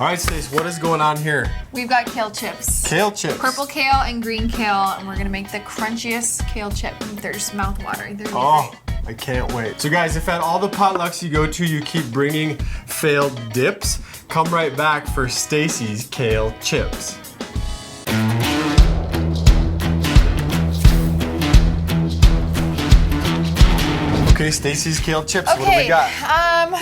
All right, Stace, what is going on here? We've got kale chips. Kale chips. Purple kale and green kale, and we're gonna make the crunchiest kale chip. They're just mouth-watering. They're really great. I can't wait. So guys, if at all the potlucks you go to, you keep bringing failed dips, come right back for Stacie's kale chips. Okay, Stacie's kale chips. Okay, what do we got?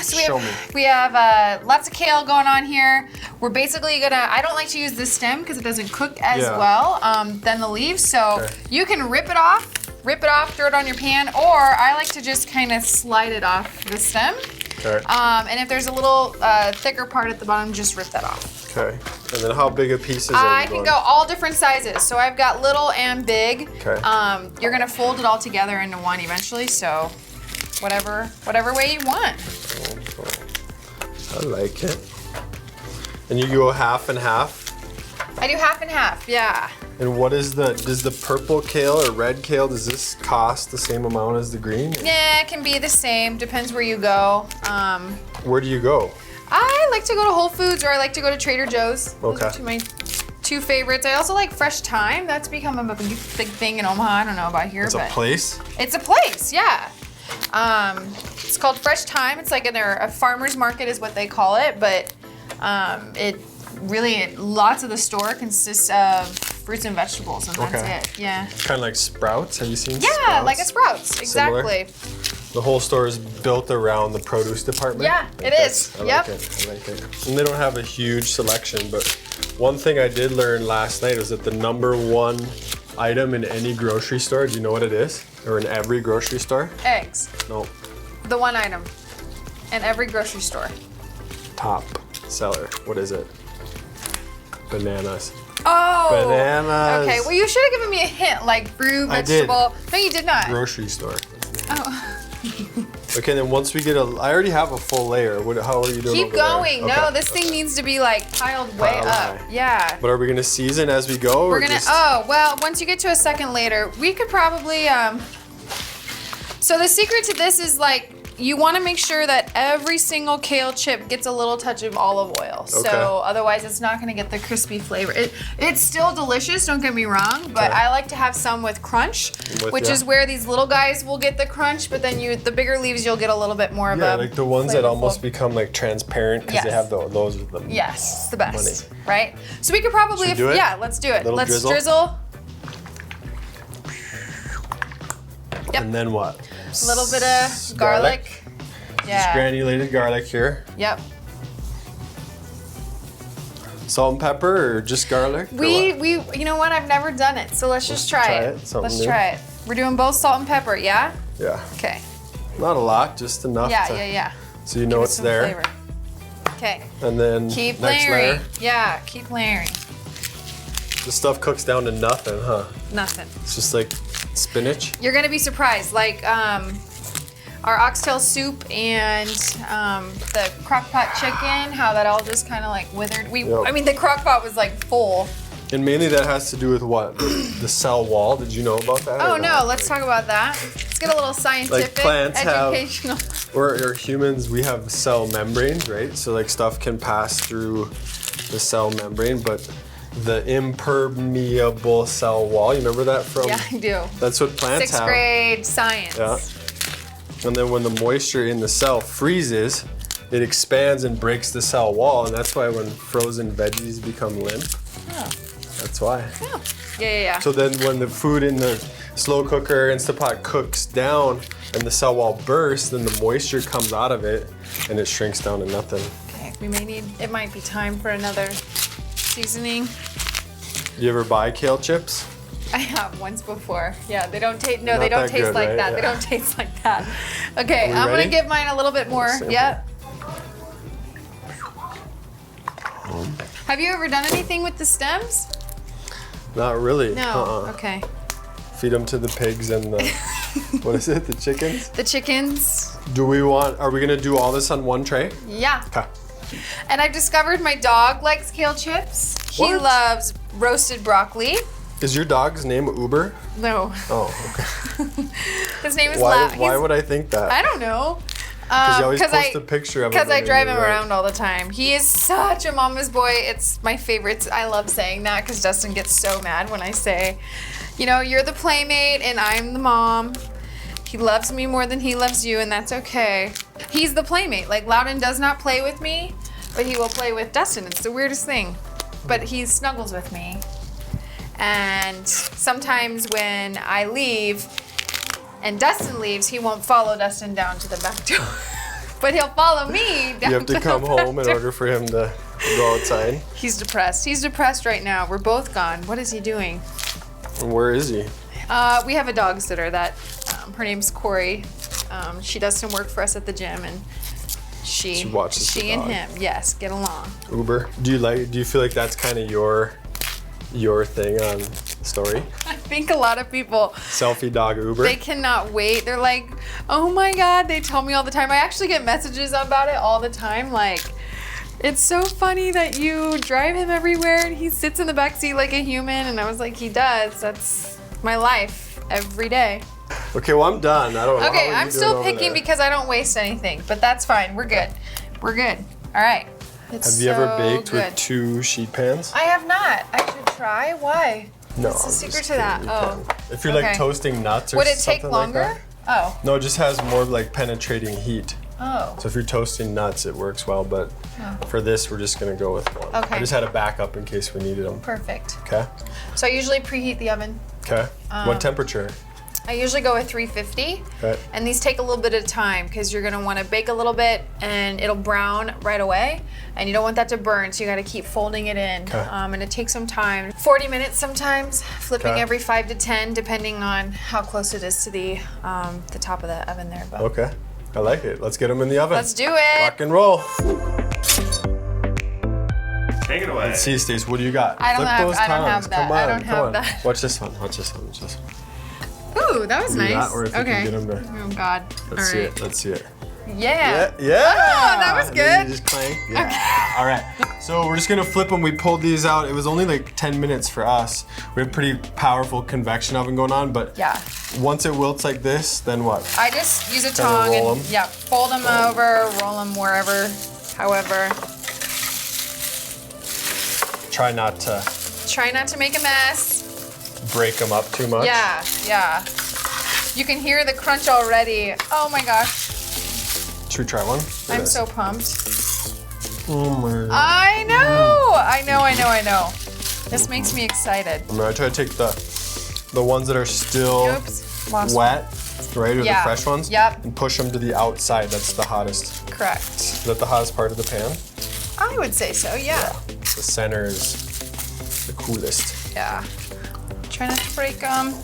So we have lots of kale going on here. We're basically gonna, I don't like to use the stem because it doesn't cook as well than the leaves. So you can rip it off, throw it on your pan, or I like to just kind of slide it off the stem. Okay. And if there's a little thicker part at the bottom, just rip that off. Okay. And then how big of pieces are you I can go all different sizes. So I've got little and big. Okay. You're gonna fold it all together into one eventually. So whatever way you want. I like it. And you go half and half? I do half and half, yeah. And what is does the purple kale or red kale, does this cost the same amount as the green? Yeah, it can be the same, depends where you go. Where do you go? I like to go to Whole Foods or I like to go to Trader Joe's. Those are my two favorites. I also like fresh thyme. That's become a big thing in Omaha. I don't know about here, but It's a place? It's a place, yeah. It's called Fresh Thyme. It's like a farmer's market is what they call it, but it really, lots of the store consists of fruits and vegetables, and that's it. Yeah. Kind of like Sprouts. Have you seen Yeah, Sprouts? like a Sprouts, exactly. Similar? The whole store is built around the produce department. Yeah, it is. I like it. And they don't have a huge selection, but one thing I did learn last night was that the #1 item in any grocery store, do you know what it is? Or in every grocery store? Eggs. No. The one item in every grocery store. Top seller. What is it? Bananas. Oh! Bananas. Okay, well you should have given me a hint, like fruit, vegetable. No, you did not. Grocery store. Oh. Okay, then once we get I already have a full layer. How are you doing? Keep over going. there? No, this thing needs to be like piled way up. Yeah. But are we gonna season as we go? We're gonna, well, once you get to a second later, we could probably, so the secret to this is like, you wanna make sure that every single kale chip gets a little touch of olive oil. Okay. So otherwise it's not gonna get the crispy flavor. It's still delicious, don't get me wrong, but I like to have some with crunch, which is where these little guys will get the crunch, but then the bigger leaves, you'll get a little bit more of a like the ones that almost become like transparent because they have those are the Yes, the best, right? So we could probably, let's do it. Let's drizzle. Yep. And then what? A little bit of garlic. Yeah. Just granulated garlic here. Yep. Salt and pepper or just garlic? You know what? I've never done it, so let's just try it. Let's try it. We're doing both salt and pepper, yeah? Yeah. Okay. Not a lot, just enough. Yeah. So you know it's there. Flavor. Okay. And then keep next layering. layer. Yeah, keep layering. This stuff cooks down to nothing, huh? Nothing. It's just like spinach. You're gonna be surprised. Like our oxtail soup and the crock pot chicken, how that all just kind of like withered. I mean, the crock pot was like full. And mainly that has to do with what? The cell wall. Did you know about that? Oh no, let's talk about that. Let's get a little scientific, like plants educational. Or humans, we have cell membranes, right? So like stuff can pass through the cell membrane, but the impermeable cell wall, you remember that from? Yeah, I do. That's what plants have. 6th grade science. Yeah. And then when the moisture in the cell freezes, it expands and breaks the cell wall, and that's why when frozen veggies become limp. Oh. That's why. Oh. Yeah. So then when the food in the slow cooker, Instant Pot cooks down and the cell wall bursts, then the moisture comes out of it and it shrinks down to nothing. Okay, it might be time for another seasoning. You ever buy kale chips? I have once before. Yeah, they don't taste. No, Not they don't that taste good, like right? that. Yeah. They don't taste like that. Okay, I'm ready? gonna give mine a little bit more. Yep. Have you ever done anything with the stems? Not really. No. Okay. Feed them to the pigs and the, what is it, the chickens? The chickens. Are we gonna do all this on one tray? Yeah. Okay. And I've discovered my dog likes kale chips. He What? loves roasted broccoli. Is your dog's name Uber? No. Oh, okay. His name is Why would I think that? I don't know. Because you always post a picture of him. Because I drive him around all the time. He is such a mama's boy. It's my favorite. I love saying that because Dustin gets so mad when I say, you know, you're the playmate and I'm the mom. He loves me more than he loves you, and that's okay. He's the playmate. Like, Loudon does not play with me, but he will play with Dustin. It's the weirdest thing. But he snuggles with me. And sometimes when I leave and Dustin leaves, he won't follow Dustin down to the back door. But he'll follow me down. You have to come home in order for him to go outside. He's depressed. He's depressed right now. We're both gone. What is he doing? And where is he? We have a dog sitter that, her name's Corey. She does some work for us at the gym, and she watches the and dog. him, yes, get along. Uber. Do you feel like that's kind of your thing on story? I think a lot of people Selfie dog Uber. They cannot wait. They're like, oh my God, they tell me all the time. I actually get messages about it all the time, like, it's so funny that you drive him everywhere and he sits in the back seat like a human. And I was like, he does. That's my life every day. Okay, well, I'm done. I don't know. Okay, I'm still picking because I don't waste anything, but that's fine. We're good. We're good. All right. Have you ever baked with 2 sheet pans? I have not. I should try. Why? No. What's the secret to that? Oh. If you're like toasting nuts or would it something take longer? like that. Oh. No, it just has more like penetrating heat. Oh. So if you're toasting nuts, it works well, but for this, we're just gonna go with 1. Okay. I just had a backup in case we needed them. Perfect. Okay. So I usually preheat the oven. Okay. What temperature? I usually go with 350. Okay. And these take a little bit of time because you're gonna wanna bake a little bit and it'll brown right away. And you don't want that to burn, so you gotta keep folding it in. Okay. And it takes some time. 40 minutes sometimes, flipping every 5 to 10, depending on how close it is to the top of the oven there. But Okay. I like it. Let's get them in the oven. let's do it. Rock and roll. Take it away. Let's see, Stace, what do you got? I don't Flip have- those I don't tongues. have that. Come on, I don't come have on. that. Watch this one. Watch this one. Watch this one. Ooh, that was Do nice. that, or if you okay. can get 'em to- Oh God. Let's see it. Let's see it. Yeah. Yeah. Oh, that was And then good. you just clank. Yeah. All right. So we're just gonna flip them. We pulled these out. It was only like 10 minutes for us. We have pretty powerful convection oven going on, but Yeah. once it wilts like this, then what? I just use a Kinda tongue roll and 'em. yeah, fold them over, roll them wherever, however. Try not to Try not to make a mess. break them up too much. Yeah, yeah. You can hear the crunch already. Oh my gosh, Should we try one? Look at I'm this. so pumped. Oh my. I know, I know, I know, I know. This makes me excited. I'm gonna try to take the ones that are still Oops, lost wet, right, or Yeah. the fresh ones, Yep. and push them to the outside. That's the hottest. Correct. Is that the hottest part of the pan? I would say so, yeah. The center is the coolest. Yeah. Try not to break them.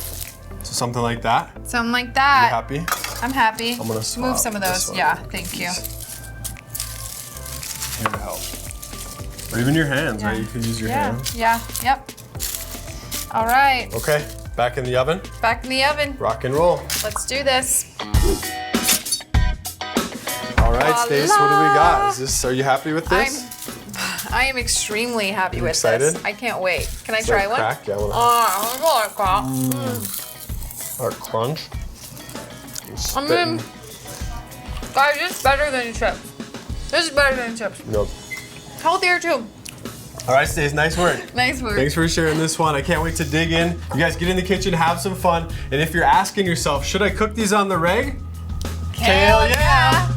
So something like that. Something like You that. happy? I'm happy. I'm gonna swap move some of this those. one. Yeah, thank you. Here to help. Or even your hands, right? You can use your Yeah, hands. yeah, yep. All right, Okay, back in the oven. back in the oven. Rock and roll. Let's do this. All right, Stace, what do we got? Is this? Are you happy with this? I am extremely happy with excited? this. I can't wait. Can I Is try that one? crack? Yeah, I wanna- Oh, I crack. Or crunch. I Spitting. mean, guys, this is better than chips. This is better than chips. Nope. Healthier too. All right, Stace, nice work. Nice work. Thanks for sharing this one. I can't wait to dig in. You guys get in the kitchen, have some fun. And if you're asking yourself, should I cook these on the reg? Kale, yeah.